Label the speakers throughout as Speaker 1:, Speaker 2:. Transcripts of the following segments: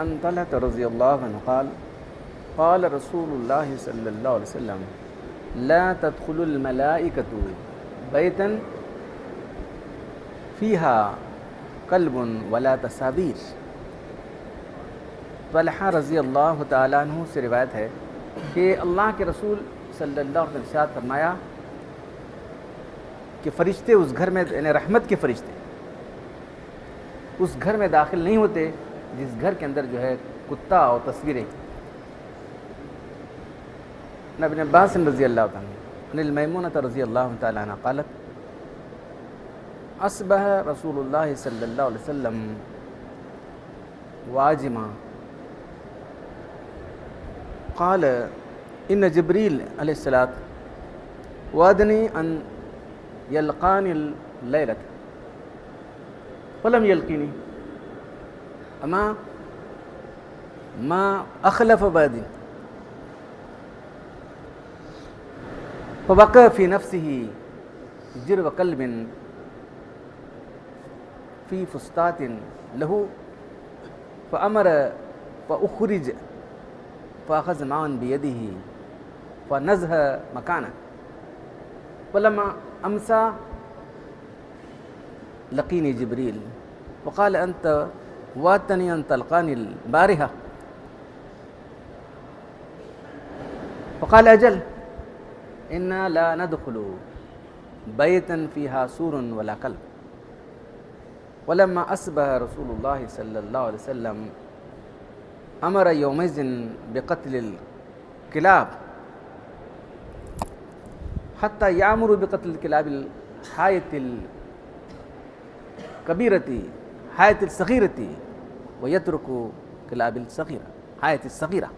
Speaker 1: عن طلحة رضي الله عنه قال قال رسول الله صلى الله عليه وسلم لا تدخل الملائكة بيتا فيها قلب ولا تصابیر۔ طلحہ رضی اللہ تعالیٰ عنہ سے روایت ہے کہ اللہ کے رسول صلی اللہ علیہ وسلم نے ارشاد فرمایا کہ فرشتے اس گھر میں، یعنی رحمت کے فرشتے اس گھر میں داخل نہیں ہوتے جس گھر کے اندر جو ہے کتا اور تصویریں۔ ابن عباس رضی اللہ تعالیٰ عنہ عن میمونۃ رضی اللہ تعالیٰ عنہ قالت اصبح رسول اللہ صلی اللہ علیہ وسلم واجما قال ان جبریل علیہ السلام وعدنی ان یلقانی اللیلۃ فلم یلقینی اما ما اخلف بعدی فوقع فی نفسه جرو قلب فی فسطاط له فأمر فأخرج فأخذ معا بيده فنزه مكانه فلما أمسى لقيني جبريل وقال أنت وعدتني أن تلقاني البارحة فقال أجل إنا لا ندخل بيتا فيها سور ولا قلب ولما أصبح رسول الله صلى الله عليه وسلم أمر يومئذ بقتل الكلاب حتى يأمر بقتل الكلاب الحية الكبيرة حية الصغيرة ويترك كلاب الصغيرة حية الصغيرة۔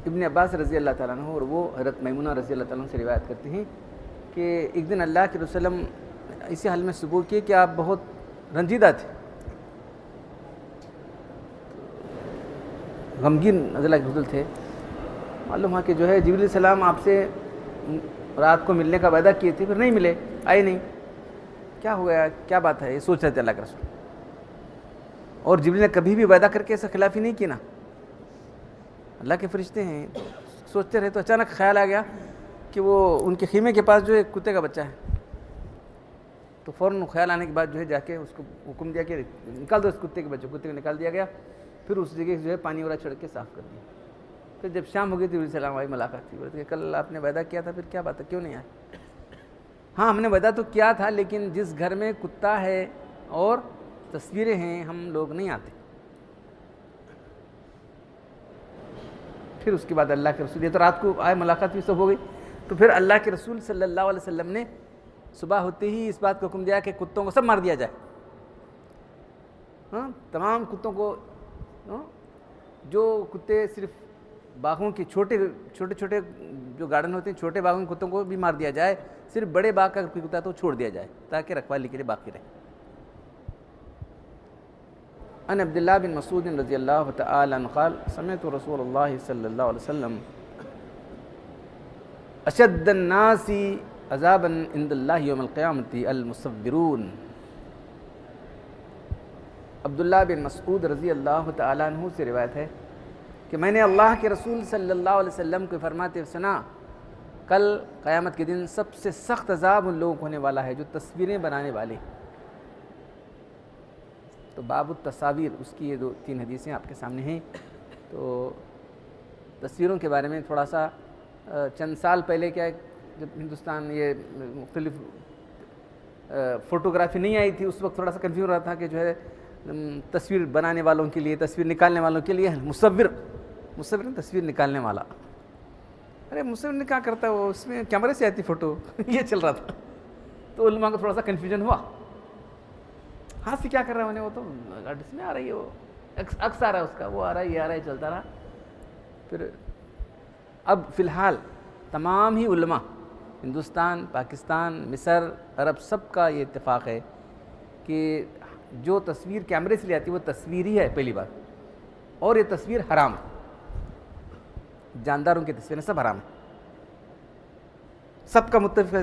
Speaker 1: ابن عباس رضی اللہ تعالیٰ عنہ اور وہ حضرت میمونہ رضی اللہ تعالیٰ عنہ سے روایت کرتے ہیں کہ ایک دن اللہ کے رسول صلی اللہ علیہ وسلم اسی حال میں صبح کیے کہ آپ بہت رنجیدہ تھے، غمگین اللہ کے رسول تھے۔ معلوم ہے کہ جو ہے جبریل علیہ السلام آپ سے رات کو ملنے کا وعدہ کیے تھے، پھر نہیں ملے، آئے نہیں، کیا ہو گیا، کیا بات ہے، یہ سوچ رہے تھے اللہ کے رسول۔ اور جبریل نے کبھی بھی وعدہ کر کے ایسا خلافی نہیں کی نا، اللہ کے فرشتے ہیں، سوچتے رہے تو اچانک خیال آ گیا کہ وہ ان کے خیمے کے پاس جو ہے کتے کا بچہ ہے، تو فوراً خیال آنے کے بعد جو ہے جا کے اس کو حکم دیا کہ نکال دو اس کتے کے بچے، کتے کو نکال دیا گیا، پھر اس جگہ جو ہے پانی وغیرہ چھڑک کے صاف کر دیا۔ پھر جب شام ہو گئی تو علیہ السلام آئی، ملاقات تھی، بولتے کہ کل آپ نے وعدہ کیا تھا، پھر کیا بات ہے، کیوں نہیں آئے؟ ہاں ہم نے وعدہ تو کیا تھا، لیکن جس گھر میں کتا ہے اور تصویریں ہیں ہم لوگ نہیں آتے۔ پھر اس کے بعد اللہ کے رسول، یہ تو رات کو آئے، ملاقات بھی سب ہو گئی، تو پھر اللہ کے رسول صلی اللہ علیہ وسلم نے صبح ہوتے ہی اس بات کا حکم دیا کہ کتوں کو سب مار دیا جائے، ہاں تمام کتوں کو، جو کتے صرف باغوں کے چھوٹے چھوٹے جو گارڈن ہوتے ہیں چھوٹے باغوں کے کتوں کو بھی مار دیا جائے، صرف بڑے باغ کا کوئی کتا تو چھوڑ دیا جائے تاکہ رکھوالی کے لیے باقی رہے۔ ان عبداللہ بن مسعود رضی اللہ تعالی عنہ قال سمعت رسول اللہ صلی اللہ علیہ وسلم اشد الناس عذابا عند اللہ یوم القیامت المصورون۔ عبداللہ بن مسعود رضی اللہ تعالی عنہ سے روایت ہے کہ میں نے اللہ کے رسول صلی اللہ علیہ وسلم کو فرماتے ہوئے سنا، کل قیامت کے دن سب سے سخت عذاب ان لوگوں کو ہونے والا ہے جو تصویریں بنانے والے۔ تو باب التصاویر، اس کی یہ 2-3 حدیثیں آپ کے سامنے ہیں۔ تو تصویروں کے بارے میں تھوڑا سا چند سال پہلے کیا ہے، جب ہندوستان یہ مختلف فوٹوگرافی نہیں آئی تھی، اس وقت تھوڑا سا کنفیوژن رہا تھا کہ جو ہے تصویر بنانے والوں کے لیے، تصویر نکالنے والوں کے لیے مصور تصویر نکالنے والا، ارے مصور نے کیا کرتا ہے، وہ اس میں کیمرے سے آتی فوٹو یہ چل رہا تھا، تو علماء کو تھوڑا سا کنفیوژن ہوا، ہاتھ سے کیا کر رہا ہے انہیں، وہ تو آرٹسٹ میں آ رہی ہے، وہ عکس آ رہا ہے اس کا، وہ آ رہا ہے، یہ آ رہا ہے، چلتا رہا۔ پھر اب فی الحال تمام ہی علماء ہندوستان، پاکستان، مصر، عرب سب کا یہ اتفاق ہے کہ جو تصویر کیمرے سے لے آتی ہے وہ تصویر ہی ہے پہلی بات، اور یہ تصویر حرام ہے، جانداروں کی تصویریں سب حرام ہے، سب کا متفق ہے،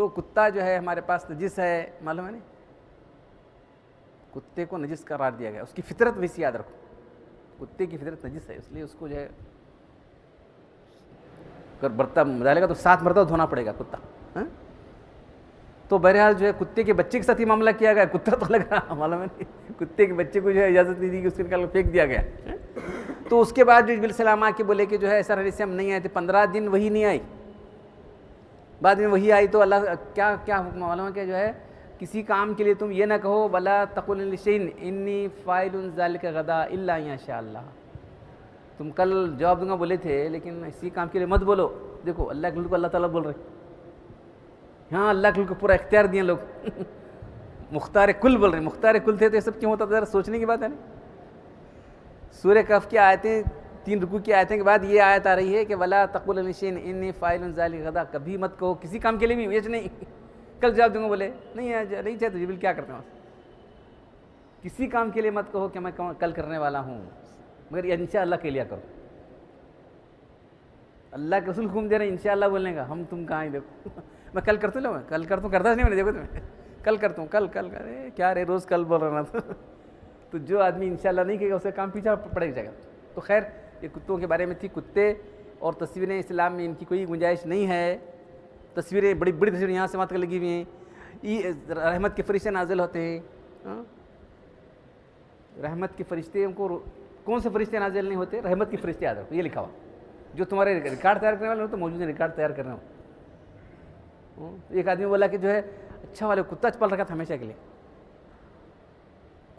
Speaker 1: تو کتا جو ہے ہمارے پاس نجس ہے، معلوم ہے نہیں، کتے کو نجس قرار دیا گیا، اس کی فطرت ویسی یاد رکھو، کتے کی فطرت نجس ہے، اس لیے اس کو جو ہے اگر برتن ڈالے گا تو 7 مرتبہ دھونا پڑے گا کتا. تو بہرحال جو ہے کتے کے بچے کے ساتھ ہی معاملہ کیا گیا، کتا تو لگ رہا معلوم ہے نہیں، کتے کے بچے کو جو ہے اجازت نہیں دی کہ اس کے نکال کے پھینک دیا گیا. تو اس کے بعد جو جبریل علیہ السلام آ کے بولے کہ جو ہے ایسا حدیث سے ہم نہیں آئے تھے، 15 دن وہی نہیں آئی، بعد میں وہی آئی تو اللہ کیا حکم معلوم ہے کہ جو ہے کسی کام کے لیے تم یہ نہ کہو ولا تقل لشیء انی فاعل ذلک غدا الا ان شاء اللہ. تم کل جواب دوں گا بولے تھے لیکن اسی کام کے لیے مت بولو. دیکھو اللہ کے کو اللہ تعالیٰ بول رہے، ہاں اللہ کے کو پورا اختیار دیا لوگ مختار کل بول رہے، مختار کل تھے تو یہ سب کیوں ہوتا تھا، ذرا سوچنے کی بات ہے نا. سورہ کہف کی آیتیں 3 رکوع کی آیتیں کے بعد یہ آیت آ رہی ہے کہ ولا تقل لشیء انی فاعل ذلک غدا، کبھی مت کہو کسی کام کے لیے بھی یہ نہیں کل جواب دوں گا بولے نہیں چاہے تو جبریل کیا کرتے ہیں، کسی کام کے لیے مت کہو کہ میں کل کرنے والا ہوں، مگر یہ انشاءاللہ کے لیا کرو. اللہ کے رسول حکم دے رہے ہیں انشاءاللہ بولنے کا، ہم تم کہاں ہی دیکھو میں کل کرتا ہوں، کل کرتا ہوں، کرتا نہیں میں نے، دیکھو تمہیں کل کرتا ہوں، کل ارے کیا رے روز کل بول رہا تھا. تو جو آدمی انشاءاللہ نہیں کہے گا اسے کام پیچھا پڑے جائے گا. تو خیر یہ کتوں کے بارے میں تھی. کتے اور تصویریں اسلام میں ان کی کوئی گنجائش نہیں ہے. تصویریں بڑی بڑی تصویریں یہاں سے وہاں تک لگی ہوئی ہیں. رحمت کے فرشتے نازل ہوتے ہیں، رحمت کے فرشتے، ان کو کون سے فرشتے نازل نہیں ہوتے؟ رحمت کے فرشتے آ رہے، یہ لکھا ہوا جو تمہارے ریکارڈ تیار کرنے والے ہو تو موجود ہیں، ریکارڈ تیار کر رہے ہوں. ایک آدمی بولا کہ جو ہے اچھا والے کتا پال رکھا تھا ہمیشہ کے لیے،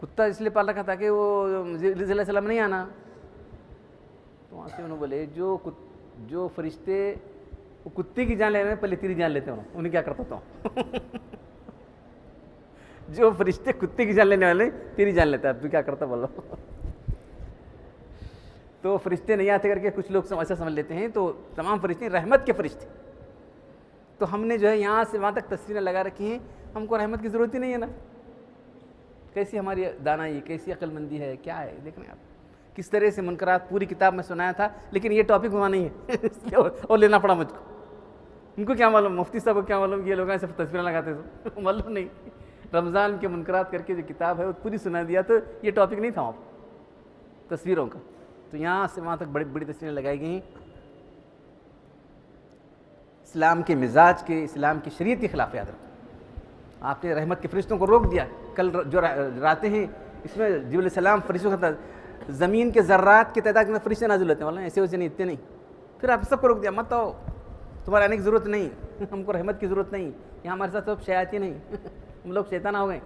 Speaker 1: کتا اس لیے پال رکھا تھا کہ وہ علیہ السلام نہیں آنا. تو وہاں سے انہوں بولے جو فرشتے وہ کتے کی جان لے رہے ہیں پہلے تیری جان لیتے ہیں، انہیں کیا کرتا ہوں جو فرشتے کتے کی جان لینے والے تیری جان لیتا ہے، تو کیا کرتا بولو. تو فرشتے نہیں آتے کر کے کچھ لوگ ایسا سمجھ لیتے ہیں. تو تمام فرشتے رحمت کے فرشتے. تو ہم نے جو ہے یہاں سے وہاں تک تصویریں لگا رکھی ہیں، ہم کو رحمت کی ضرورت ہی نہیں ہے نا. کیسی ہماری دانائی، کیسی عقل مندی ہے، کیا ہے دیکھ رہے ہیں آپ کس طرح سے منکرات پوری کتاب میں سنایا تھا. لیکن یہ ٹاپک وہاں نہیں ہے اس لیے اور لینا پڑا مجھ کو. ان کو کیا معلوم، مفتی صاحب کو کیا معلوم کہ یہ لوگ ایسے تصویریں لگاتے تھے، معلوم نہیں. رمضان کے منکرات کر کے جو کتاب ہے وہ پوری سنا دیا. تو یہ ٹاپک نہیں تھا وہاں تصویروں کا. تو یہاں سے وہاں تک بڑی بڑی تصویریں لگائی گئی. اسلام کے مزاج کے، اسلام کی شریعت کے خلاف یاد رکھو. آپ نے رحمت کے فرشتوں کو روک دیا. کل جو راتیں ہیں اس میں جبریل علیہ السلام فرشتوں کا زمین کے ذرات کی تعداد میں فرشتے نازل ہوتے ہیں، والله ایسے ویسے نہیں، اتنے نہیں. پھر آپ سب کو روک دیا، مت آؤ، تمہارے آنے کی ضرورت نہیں، ہم کو رحمت کی ضرورت نہیں، یہاں ہمارے ساتھ سب شیاطین نہیں ہم لوگ شیطان ہو گئے.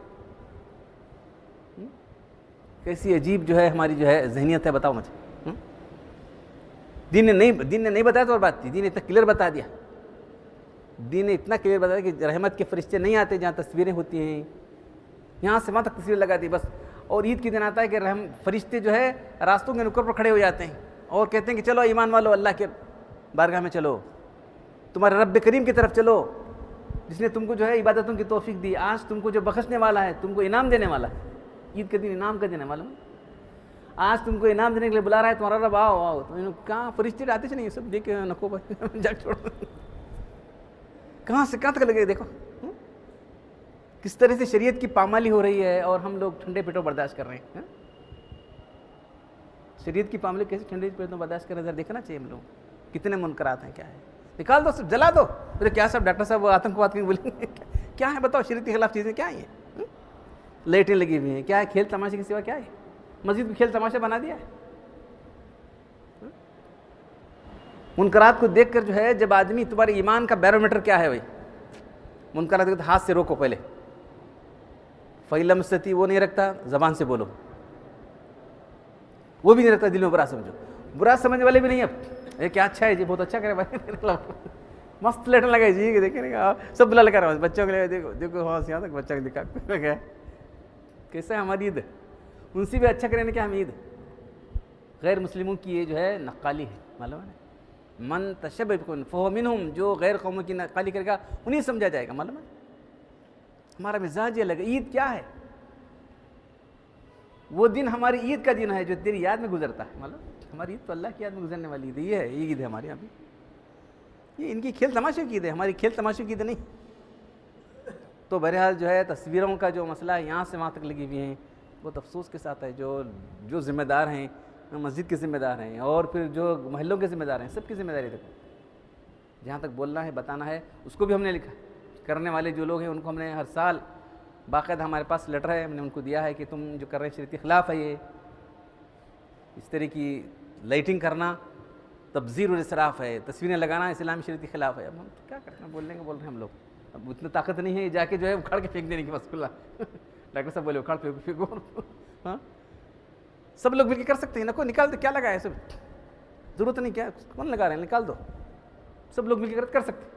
Speaker 1: کیسی عجیب جو ہے ہماری جو ہے ذہنیت ہے، بتاؤ مجھے. دین نے نہیں بتایا تو اور بات تھی، دین نے اتنا کلیئر بتا دیا. دین نے اتنا کلیئر بتا دیا کہ رحمت کے فرشتے نہیں آتے جہاں تصویریں ہوتی ہیں، یہاں سے وہاں تک تصویر لگا دی بس. اور عید کے دن آتا ہے کہ فرشتے جو ہے راستوں کے نکڑ پر کھڑے ہو جاتے ہیں اور کہتے ہیں کہ چلو ایمان والو، اللہ کے بارگاہ میں چلو، تمہارے رب کریم کی طرف چلو جس نے تم کو جو ہے عبادتوں کی توفیق دی. آج تم کو جو بخشنے والا ہے، تم کو انعام دینے والا ہے. عید کے دن انعام کا دن ہے، معلوم. آج تم کو انعام دینے کے لیے بلا رہا ہے تمہارا رب، آؤ آؤ. کہاں فرشتے آتے نہیں، سب دیکھ نکو بھائی جا چھوڑ. کہاں سے کہاں تک لگے، دیکھو کس طرح سے شریعت کی پامالی ہو رہی ہے اور ہم لوگ ٹھنڈے پیٹوں برداشت کر رہے ہیں. شریعت کی پامالی کیسے ٹھنڈے پیٹوں برداشت کر رہے ہیں، ذرا دیکھنا چاہیے. ہم لوگ کتنے منکرات ہیں، کیا ہے، نکال دو، سب جلا دو. کیا سب ڈاکٹر صاحب آتنکواد کے بولیں گے، کیا ہے بتاؤ، شریعت کے خلاف چیزیں کیا ہیں. لائٹیں لگی ہوئی ہیں، کیا ہے، کھیل تماشے کے سوا کیا ہے. مسجد میں کھیل تماشا بنا دیا ہے. منکرات کو دیکھ کر جو ہے جب آدمی، تمہارے ایمان کا بیرومیٹر کیا ہے بھائی، منکرات کو ہاتھ سے روکو پہلے. فعلم ستی وہ نہیں رکھتا، زبان سے بولو. وہ بھی نہیں رکھتا، دل میں برا سمجھو. برا سمجھنے والے بھی نہیں. اب یہ کیا اچھا ہے جی، بہت اچھا کرے بھائی، مست لیٹن لگے جی، دیکھیں سب بلا لگا رہا ہے بچوں کے لیے. دیکھو دیکھو ہاں یہاں تک بچہ دکھا گیا کیسا ہے ہماری عید. ان سے بھی اچھا کرنے کیا ہم عید. غیر مسلموں کی یہ جو ہے نقالی ہے، معلوم ہے. من تشبہ بقوم فہو منہم، جو غیر قوموں کی نقالی کرے گا انہیں سمجھا جائے گا، معلوم ہے. ہمارا مزاج یہ الگ ہے. عید کیا ہے؟ وہ دن ہماری عید کا دن ہے جو تیری یاد میں گزرتا ہے، معلوم. ہماری عید تو اللہ کی یاد میں گزرنے والی عید. یہ ہے، یہ عید ہے ہمارے یہاں بھی. یہ ان کی کھیل تماشے کی عید ہے، ہماری کھیل تماشے کی عید نہیں. تو بہرحال جو ہے تصویروں کا جو مسئلہ ہے یہاں سے وہاں تک لگی ہوئی ہیں، بہت افسوس کے ساتھ ہے. جو ذمہ دار ہیں، مسجد کے ذمہ دار ہیں اور پھر جو محلوں کے ذمہ دار ہیں، سب کی ذمہ داری دیکھو. جہاں تک بولنا ہے بتانا ہے اس کو بھی ہم نے لکھا. کرنے والے جو لوگ ہیں ان کو ہم نے ہر سال باقاعدہ ہمارے پاس لیٹر ہے، ہم نے ان کو دیا ہے کہ تم جو کر رہے ہیں شریعت خلاف ہے. یہ اس طرح کی لائٹنگ کرنا تبذیر اور اسراف ہے، تصویریں لگانا اسلامی شریعت کے خلاف ہے. اب ہم کیا کرتے ہیں، بولنے کو بول رہے ہیں ہم لوگ. اب اتنا طاقت نہیں ہے جا کے جو ہے اکھاڑ کے پھینک دینے کی. بس کھلا ڈاکٹر صاحب بولے اکھاڑ پھینکو. ہاں سب لوگ مل کے کر سکتے ہیں نا. کوئی نکال دو، کیا لگا ہے سب، ضرورت نہیں. کیا کون لگا رہے ہیں، نکال دو. سب لوگ مل کے کر سکتے.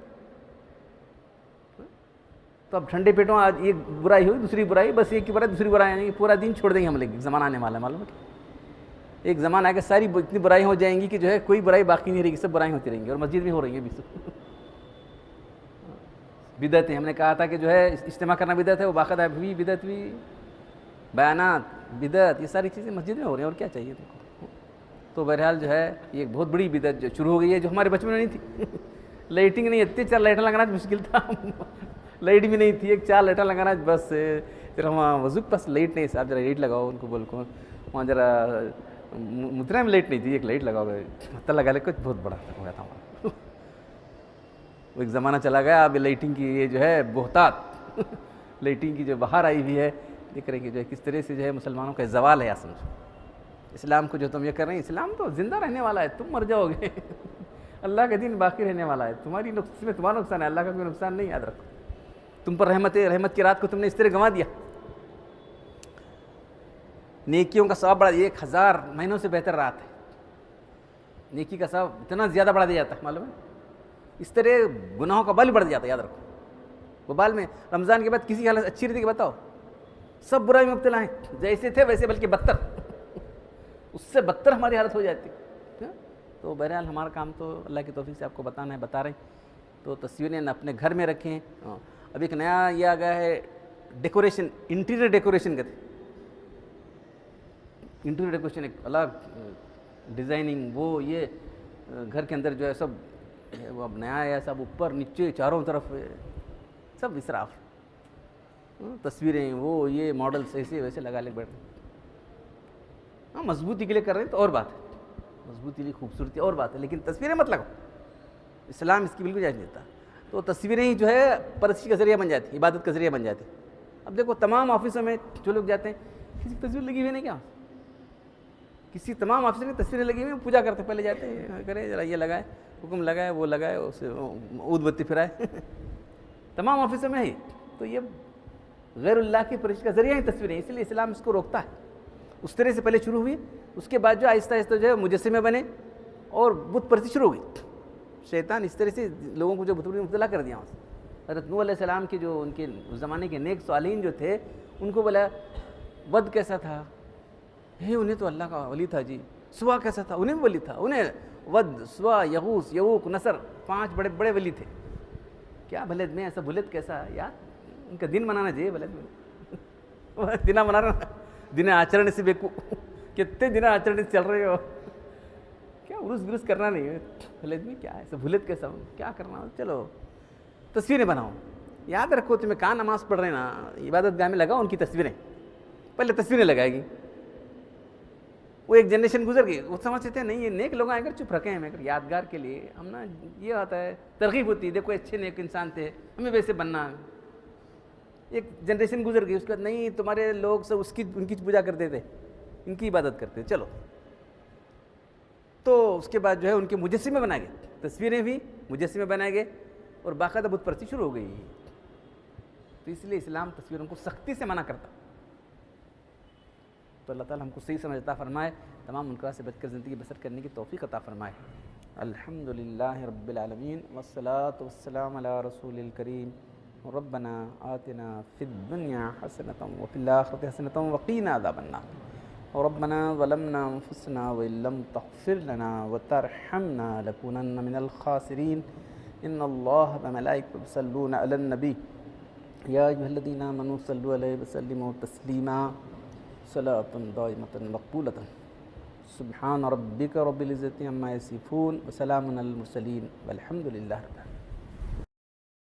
Speaker 1: تو اب ٹھنڈے پیٹوں آج ایک برائی ہوئی دوسری برائی، بس ایک کی برائی دوسری برائی آنے گی، پورا دن چھوڑ دیں گے ہم لوگ. زمانہ آنے والا ہے معلوم ہے. ایک زمانہ آئے گا ساری اتنی برائی ہو جائیں گی کہ جو ہے کوئی برائی باقی نہیں رہے گی، سب برائی ہوتی رہیں گی. اور مسجد میں ہو رہی ہیں بھی. بدعت ہے، ہم نے کہا تھا کہ جو ہے اجتماع کرنا بدعت ہے، وہ باقاعدہ بھی بدعت بھی، بیانات بدعت، یہ ساری چیزیں مسجد میں ہو رہی ہیں. اور کیا چاہیے تم کو. تو بہرحال جو ہے یہ ایک بہت بڑی بدعت جو شروع ہو گئی ہے، جو ہمارے بچپن میں نہیں تھی. لائٹنگ نہیں، اتنے 4 لائٹیں لگانا مشکل تھا. لائٹ بھی نہیں تھی، 4 لائٹیں لگانا بس. پھر وہاں وضو کے پاس لائٹ نہیں، صاحب ذرا لائٹ لگاؤ. ان کو بول کو وہاں ذرا مترا میں لائٹ نہیں تھی، ایک لائٹ لگاؤ گے. پتہ لگا لے کچھ بہت بڑا ہو گیا تھا وہاں. وہ ایک زمانہ چلا گیا. اب لائٹنگ کی یہ جو ہے بہتات لائٹنگ کی جو باہر آئی ہوئی ہے، دیکھ رہے کہ جو ہے کس طرح سے جو ہے مسلمانوں کا زوال ہے. یا سمجھو اسلام کو جو تم یہ کر رہے ہیں، اسلام تو زندہ رہنے والا ہے، تم مر جاؤ گے. اللہ کا دین باقی رہنے والا ہے. تمہاری نقصان میں تمہارا نقصان ہے، اللہ کا کوئی نقصان نہیں. یاد رکھو. تم پر رحمت کی رات کو تم نے اس طرح گنوا دیا. نیکیوں کا ثواب بڑھا، 1000 مہینوں سے بہتر رات ہے. نیکی کا ثواب اتنا زیادہ بڑھا دیا جاتا ہے معلوم ہے. اس طرح گناہوں کا بل بڑھ جاتا ہے. یاد رکھو. وہ بال میں رمضان کے بعد کسی حالت اچھی رہتی کہ بتاؤ، سب برائی میں مبتلا ہیں، جیسے تھے ویسے بلکہ بدتر. اس سے بدتر ہماری حالت ہو جاتی. تو بہرحال ہمارا کام تو اللہ کی توفیق سے آپ کو بتانا ہے، بتا رہے ہیں. تو تصویریں اپنے گھر میں رکھیں. اب ایک نیا یہ آ گیا ہے ڈیکوریشن، انٹیریئر ڈیکوریشن کہتے ہیں. انٹیریئر ڈیکوریشن ایک الگ ڈیزائننگ، وہ یہ گھر کے اندر جو ہے سب وہ اب نیا ہے، سب اوپر نیچے چاروں طرف سب اسراف. تصویریں وہ یہ ماڈلس ایسے ویسے لگا لے بیٹھ. ہاں مضبوطی کے لیے کر رہے ہیں تو اور بات ہے، مضبوطی لیے خوبصورتی اور بات ہے، لیکن تصویریں مت لگاؤ. اسلام اس کی بالکل اجازت دیتا. تو تصویریں ہی جو ہے پرستش کا ذریعہ بن جاتی، عبادت کا ذریعہ بن جاتی. اب دیکھو تمام آفسوں میں جو لوگ جاتے ہیں، کسی کی تصویر لگی ہوئی نہیں کیا؟ کسی تمام آفسوں کی تصویریں لگی ہوئی ہیں، پوجا کرتے پہلے جاتے ہیں، کرے ذرا یہ لگائے، حکم لگائے، وہ لگائے، اسے اود بتی پھرائے. تمام آفسوں میں ہی. تو یہ غیر اللہ کی پرستش کا ذریعہ ہی تصویریں، اس لیے اسلام اس کو روکتا ہے. اس طرح سے پہلے شروع ہوئی، اس کے بعد جو آہستہ آہستہ جو ہے مجسمے بنے اور بت پرستی شروع ہو گئی. شیطان اس طرح سے لوگوں کو جو بت پرستی مبتلا کر دیا. حضرت نوح علیہ السلام کے جو ان کے زمانے کے نیک صالحین جو تھے، ان کو بولا ود کیسا تھا، انہیں تو اللہ کا ولی تھا جی. سوا کیسا تھا، انہیں بھی ولی تھا. انہیں ود، سوا، یغوث، یعوق، نصر 5 بڑے بڑے ولی تھے. کیا بلد میں ایسا بلد کیسا یار، ان کا دن منانا چاہیے. بلد میں دن منانا، دن آچرن سے بیکو، کتنے دن آچرن سے چل رہے ہو، کیا عرس گرس کرنا نہیں ہے. بلد میں کیا ایسا بلد کیسا، کیا کرنا. چلو تصویریں بناؤ. یاد رکھو تمہیں کہاں نماز پڑھ رہے ہیں نا، عبادت گاہ میں لگاؤ ان کی تصویریں. پہلے تصویریں لگائے گی. وہ ایک جنریشن گزر گئی، وہ سمجھتے تھے نہیں یہ نیک لوگ آئیں کر چپ رکھے ہیں کر یادگار کے لیے. ہم نا یہ آتا ہے ترغیب ہوتی ہے، دیکھو اچھے نیک انسان تھے، ہمیں ویسے بننا. ایک جنریشن گزر گئی، اس کے بعد نہیں تمہارے لوگ سب ان کی پوجا کرتے تھے، ان کی عبادت کرتے. چلو تو اس کے بعد جو ہے ان کے مجسمے بنائے گئے، تصویریں بھی مجسمے بنائے گئے اور باقاعدہ بت پرستی شروع ہو گئی. تو اس لیے اسلام تصویروں کو سختی سے منع کرتا. تو اللہ تعالیٰ ہم کو صحیح سمجھ عطا فرمائے، تمام منکرات سے بچ کر زندگی بسر کرنے کی توفیق عطا فرمائے. الحمدللہ رب العالمین والصلاة والسلام علی رسول الکریم. ربنا آتنا فی الدنیا حسنۃ وفی الآخرۃ حسنۃ وقینا عذاب النار. ربنا ظلمنا انفسنا وان لم تغفر لنا وترحمنا لنكونن من الخاسرین. ان اللہ وملائکته یصلون علی النبی یا ایھا الذین آمنوا صلوا علیہ وسلموا تسلیما. صلاۃ دائمۃ مقبولۃ. سبحان ربک رب العزۃ عما یصفون وسلام علی المرسلین والحمد للہ رب العالمین.